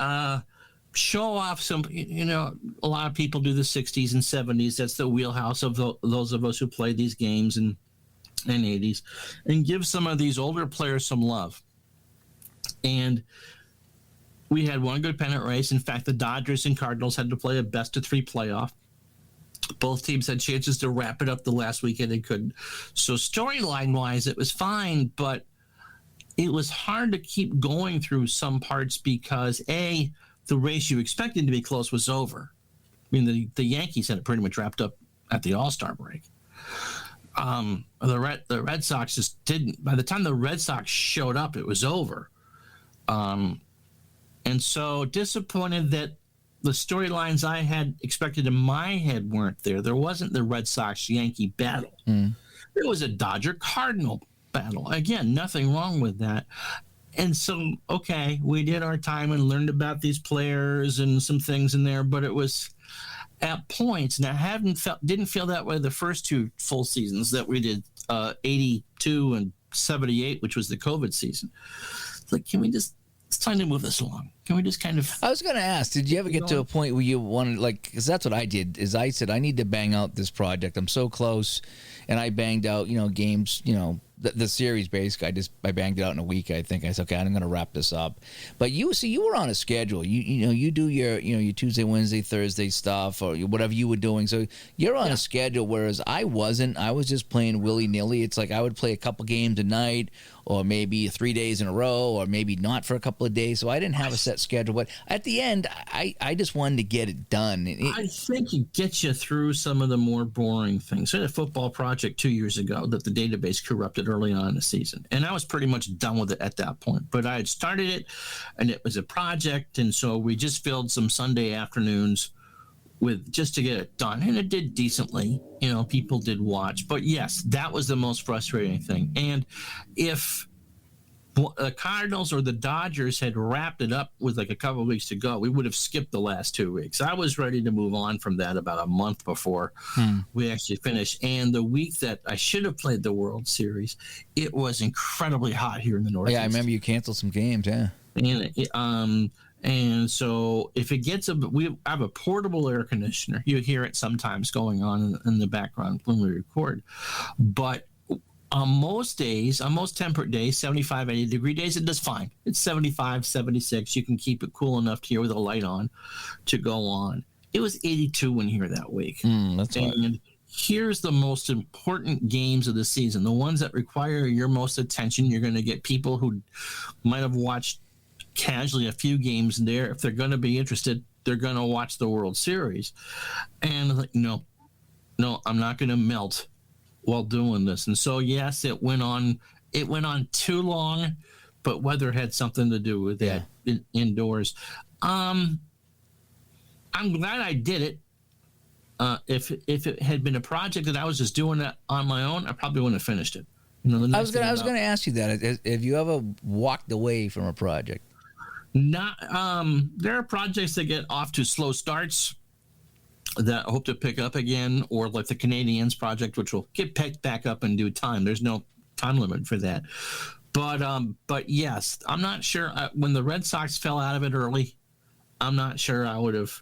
show off some, a lot of people do the 60s and 70s. That's the wheelhouse of those of us who play these games and 80s, and give some of these older players some love. And we had one good pennant race. In fact, the Dodgers and Cardinals had to play a best-of-3 playoff. Both teams had chances to wrap it up the last weekend and couldn't. So storyline-wise, it was fine, but it was hard to keep going through some parts because, A, the race you expected to be close was over. I mean, the Yankees had it pretty much wrapped up at the All-Star break. The Red Sox just didn't. By the time the Red Sox showed up, it was over. And so disappointed that the storylines I had expected in my head weren't there. There wasn't the Red Sox-Yankee battle. There was a Dodger-Cardinal battle. Again, nothing wrong with that. And so, okay, we did our time and learned about these players and some things in there, but it was at points. Now, didn't feel that way the first 2 full seasons that we did, 82 and 78, which was the COVID season. It's like, it's time to move this along. Can we just kind of... I was going to ask, did you ever get to a point where you wanted, because that's what I did, is I said, I need to bang out this project. I'm so close. And I banged out, games, the series basically. I banged it out in a week, I think. I said, okay, I'm going to wrap this up. But you were on a schedule. You do your Tuesday, Wednesday, Thursday stuff or whatever you were doing. So you're on a schedule, whereas I wasn't. I was just playing willy-nilly. It's like I would play a couple games a night or maybe 3 days in a row or maybe not for a couple of days. So I didn't have a set schedule. But at the end, I just wanted to get it done. I think it gets you through some of the more boring things. I had a football project 2 years ago that the database corrupted early on in the season. And I was pretty much done with it at that point. But I had started it, and it was a project, and so we just filled some Sunday afternoons with just to get it done. And it did decently. People did watch. But yes, that was the most frustrating thing. And if the Cardinals or the Dodgers had wrapped it up with like a couple of weeks to go, we would have skipped the last 2 weeks. I was ready to move on from that about a month before we actually finished. And the week that I should have played the World Series, it was incredibly hot here in the Northeast. Yeah, I remember you canceled some games, yeah. And so if it gets we have a portable air conditioner. You hear it sometimes going on in the background when we record. But on most days, on most temperate days, 75, 80-degree days, it does fine. It's 75, 76. You can keep it cool enough here with a light on to go on. It was 82 in here that week. That's and here's the most important games of the season, the ones that require your most attention. You're going to get people who might have watched casually a few games there. If they're going to be interested, they're going to watch the World Series. And like, no, I'm not going to melt while doing this. And so yes, it went on too long, but weather had something to do with that indoors. I'm glad I did it. If it had been a project that I was just doing that on my own, I probably wouldn't have finished it. I was going to ask you that. Have you ever walked away from a project? Not. There are projects that get off to slow starts that I hope to pick up again, or like the Canadians project, which will get picked back up in due time. There's no time limit for that. But yes, I'm not sure. When the Red Sox fell out of it early, I'm not sure I would have,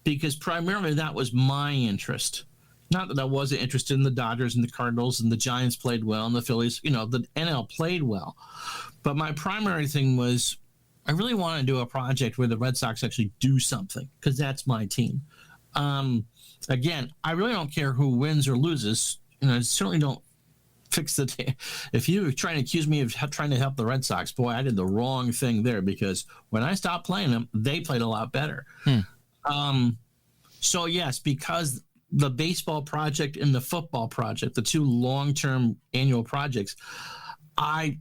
because primarily that was my interest. Not that I wasn't interested in the Dodgers and the Cardinals, and the Giants played well, and the Phillies, the NL played well. But my primary thing was I really want to do a project where the Red Sox actually do something, because that's my team. Again, I really don't care who wins or loses. I certainly don't fix the team. If you were trying to accuse me of trying to help the Red Sox, boy, I did the wrong thing there, because when I stopped playing them, they played a lot better. So yes, because the baseball project and the football project, the two long-term annual projects, I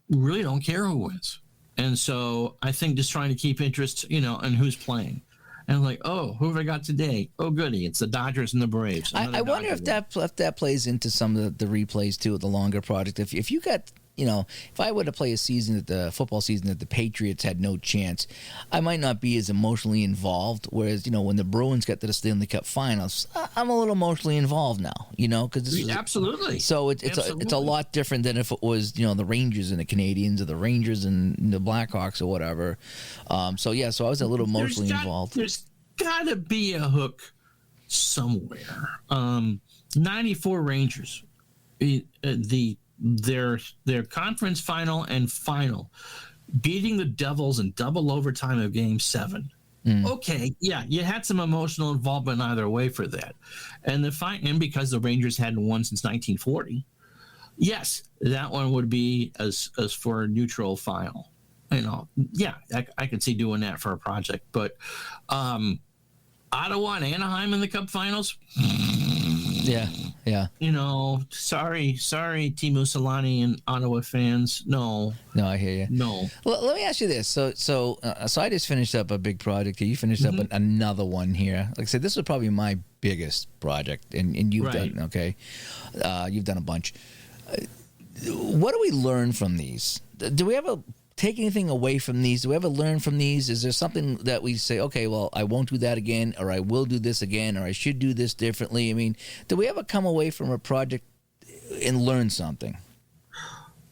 really don't care who wins. And so I think just trying to keep interest, in who's playing. And I'm like, oh, who have I got today? Oh, goody, it's the Dodgers and the Braves. I wonder if that plays into some of the replays too, the longer project. If you got, if I were to play a season the football season that the Patriots had no chance, I might not be as emotionally involved. Whereas, when the Bruins got to the Stanley Cup Finals, I'm a little emotionally involved now. Because absolutely. So it's a lot different than if it was the Rangers and the Canadians, or the Rangers and the Blackhawks or whatever. So I was a little emotionally involved. There's got to be a hook somewhere. 94 Rangers, their conference final and final, beating the Devils in double overtime of Game 7. Okay, yeah, you had some emotional involvement either way for that, and because the Rangers hadn't won since 1940. Yes, that one would be as for a neutral final. Yeah, I could see doing that for a project, but Ottawa and Anaheim in the Cup Finals. Yeah. Sorry, Teemu Selanne and Ottawa fans. No, I hear you. No. Well, let me ask you this. So I just finished up a big project. You finished up another one here. Like I said, this was probably my biggest project, and you've done okay. You've done a bunch. What do we learn from these? Do we ever take anything away from these? Do we ever learn from these? Is there something that we say, okay, well, I won't do that again, or I will do this again, or I should do this differently? I mean, do we ever come away from a project and learn something?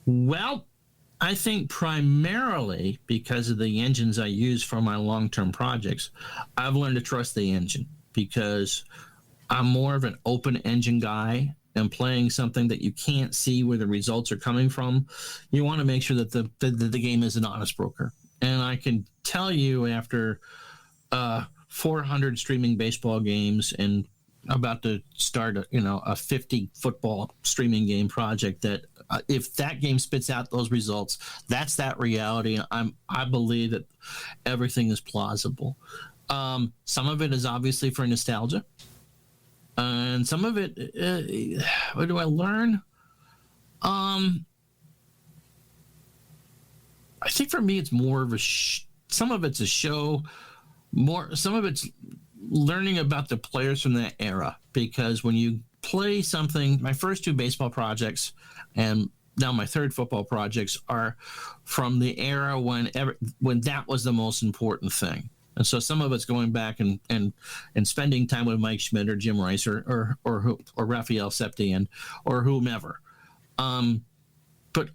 Well, I think primarily because of the engines I use for my long-term projects, I've learned to trust the engine, because I'm more of an open engine guy. And playing something that you can't see where the results are coming from, you want to make sure that the game is an honest broker. And I can tell you, after 400 streaming baseball games and about to start a 50 football streaming game project, that if that game spits out those results, that's that reality. I believe that everything is plausible. Some of it is obviously for nostalgia. And some of it, what do I learn? I think for me, it's more of some of it's a show, some of it's learning about the players from that era. Because when you play something, my first two baseball projects and now my third football projects are from the era when that was the most important thing. And so some of it's going back and spending time with Mike Schmidt or Jim Rice or Raphael Septien or whomever. But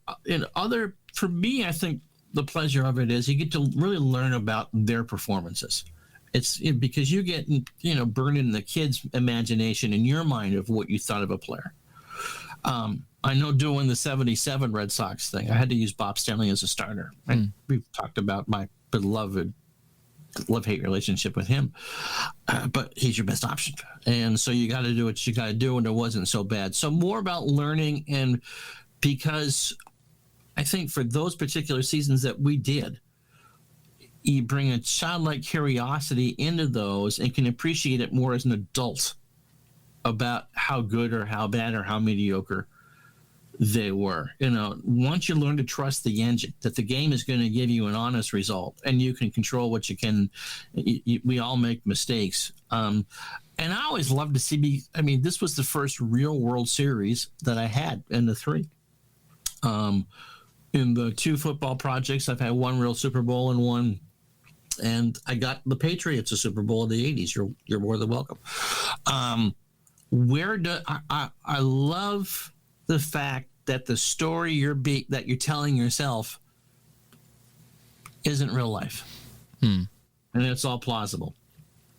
for me, I think the pleasure of it is you get to really learn about their performances. It's because you get burned in the kid's imagination in your mind of what you thought of a player. I know doing the 77 Red Sox thing, I had to use Bob Stanley as a starter. And we've talked about my beloved love-hate relationship with him, but he's your best option, and so you got to do what you got to do, and it wasn't so bad. So more about learning, and because I think for those particular seasons that we did, you bring a childlike curiosity into those and can appreciate it more as an adult about how good or how bad or how mediocre they were. Once you learn to trust the engine, that the game is going to give you an honest result and you can control what you can. We all make mistakes. And I always loved to see this was the first real World Series that I had in the three. In the two football projects, I've had one real Super Bowl and I got the Patriots a Super Bowl in the 80s. You're more than welcome. I love the fact that the story that you're telling yourself isn't real life, and it's all plausible.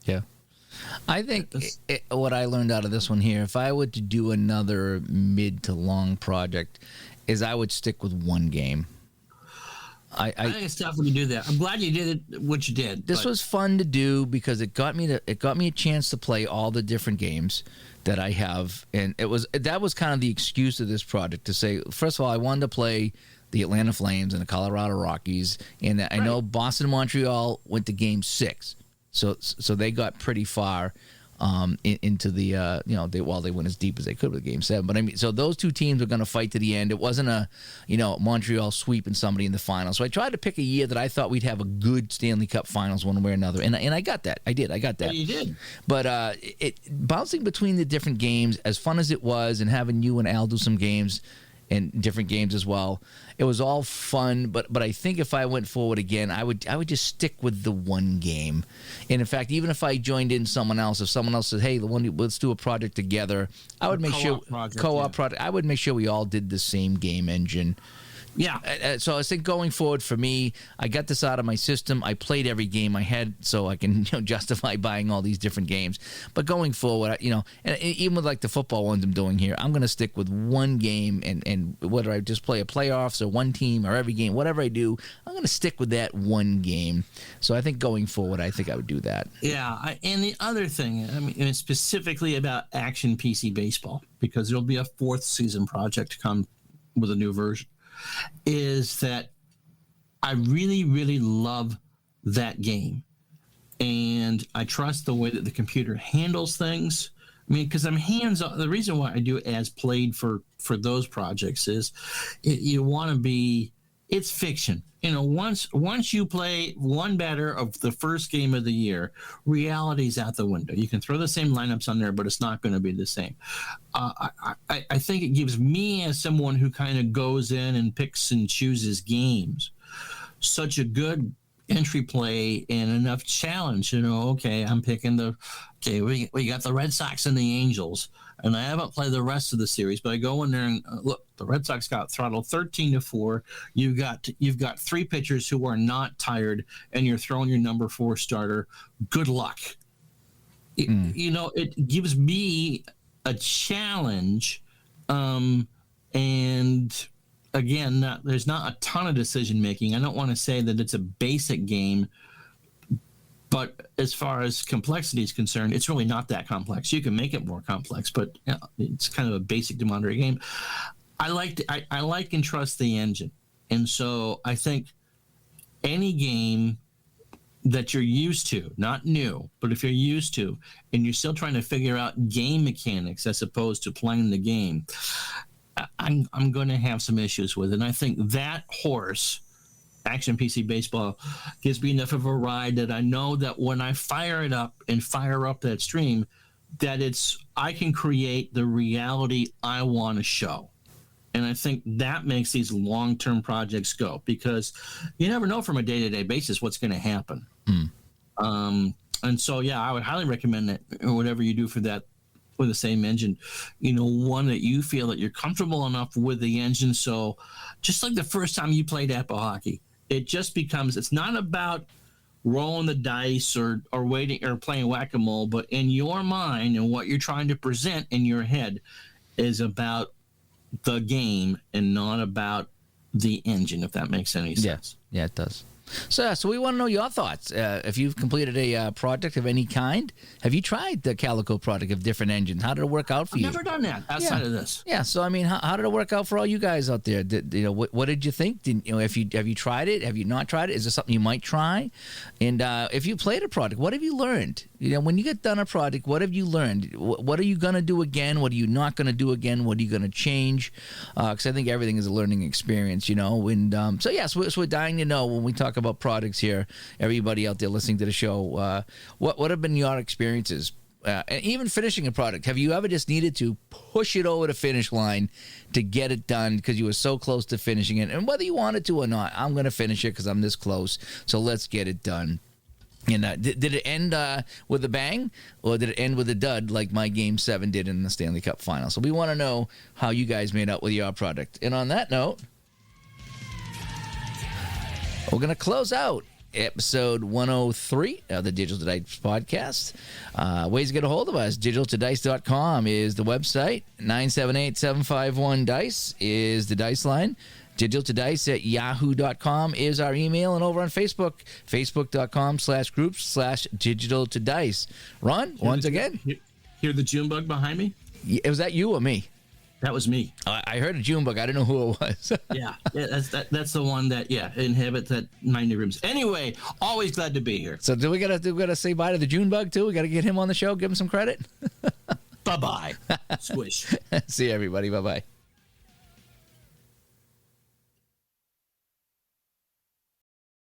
Yeah. I think what I learned out of this one here, if I were to do another mid to long project, is I would stick with one game. I think it's tough when you do that. I'm glad you did what you did. This was fun to do because it got me a chance to play all the different games that I have, and that was kind of the excuse of this project to say, first of all, I wanted to play the Atlanta Flames and the Colorado Rockies, and I know Boston and Montreal went to Game 6, so they got pretty far into the they went as deep as they could with Game 7. But I mean, so those two teams were going to fight to the end. It wasn't a Montreal sweeping somebody in the final. So I tried to pick a year that I thought we'd have a good Stanley Cup Finals one way or another, and I got that. I got that. Yeah, you did. But bouncing between the different games, as fun as it was, and having you and Al do some games and different games as well, it was all fun. But I think if I went forward again, I would just stick with the one game. And in fact, even if I joined in someone else, if someone else said, "Hey, let's do a project together," I would make sure project. I would make sure we all did the same game engine. Yeah. So I think going forward for me, I got this out of my system. I played every game I had, so I can justify buying all these different games. But going forward, and even with like the football ones I'm doing here, I'm going to stick with one game, and whether I just play a playoffs or one team or every game, whatever I do, I'm going to stick with that one game. So I think going forward, I think I would do that. Yeah, and the other thing, I mean, specifically about Action PC Baseball, because there'll be a 4th season project to come with a new version, is that I really, really love that game. And I trust the way that the computer handles things. I mean, because I'm hands-on. The reason why I do as played for those projects is you want to be – it's fiction. Once you play one batter of the first game of the year, reality's out the window. You can throw the same lineups on there, but it's not going to be the same. I think it gives me, as someone who kind of goes in and picks and chooses games, such a good entry play and enough challenge. Okay, I'm picking we got the Red Sox and the Angels, and I haven't played the rest of the series, but I go in there and look, the Red Sox got throttled 13-4. You've got 3 pitchers who are not tired, and you're throwing your number 4 starter. Good luck. It gives me a challenge, and again, there's not a ton of decision making. I don't want to say that it's a basic game, but as far as complexity is concerned, it's really not that complex. You can make it more complex, but it's kind of a basic to moderate game. I like and trust the engine, and so I think any game that you're used to, not new, but if you're used to, and you're still trying to figure out game mechanics as opposed to playing the game, I'm going to have some issues with it. And I think that horse, Action PC Baseball, gives me enough of a ride that I know that when I fire it up and fire up that stream, that I can create the reality I want to show. And I think that makes these long-term projects go, because you never know from a day-to-day basis what's going to happen. And so, yeah, I would highly recommend that whatever you do for that with the same engine, one that you feel that you're comfortable enough with the engine. So just like the first time you played Apple Hockey, it just becomes, it's not about rolling the dice or waiting or playing whack-a-mole, but in your mind and what you're trying to present in your head is about the game and not about the engine, if that makes any sense. Yeah, it does. So we want to know your thoughts. If you've completed a project of any kind, have you tried the Calico project of different engines? How did it work out for you? I've never done that outside of this. Yeah. So I mean, how did it work out for all you guys out there? What did you think? Have you tried it? Have you not tried it? Is there something you might try? And if you played a project, what have you learned? When you get done a project, what have you learned? What are you going to do again? What are you not going to do again? What are you going to change? Because I think everything is a learning experience, And so we're dying to know when we talk about projects here, everybody out there listening to the show, what have been your experiences? And even finishing a product, have you ever just needed to push it over the finish line to get it done because you were so close to finishing it? And whether you wanted to or not, I'm going to finish it because I'm this close, so let's get it done. And did it end with a bang, or did it end with a dud like my Game 7 did in the Stanley Cup Final? So we want to know how you guys made out with your product. And on that note, we're going to close out episode 103 of the Digital to Dice podcast. Ways to get a hold of us. digitaltodice.com is the website. 978-751-DICE is the dice line. digitaltodice@yahoo.com is our email. And over on Facebook, facebook.com/groups/digitaltodice. Ron, once again. Hear the June bug behind me? Was that you or me? That was me. I heard a June bug. I didn't know who it was. yeah, that's the one that inhabits that 90 rooms. Anyway, always glad to be here. So do we gotta say bye to the June bug too? We gotta get him on the show, give him some credit. Bye bye. Squish. See you, everybody. Bye bye.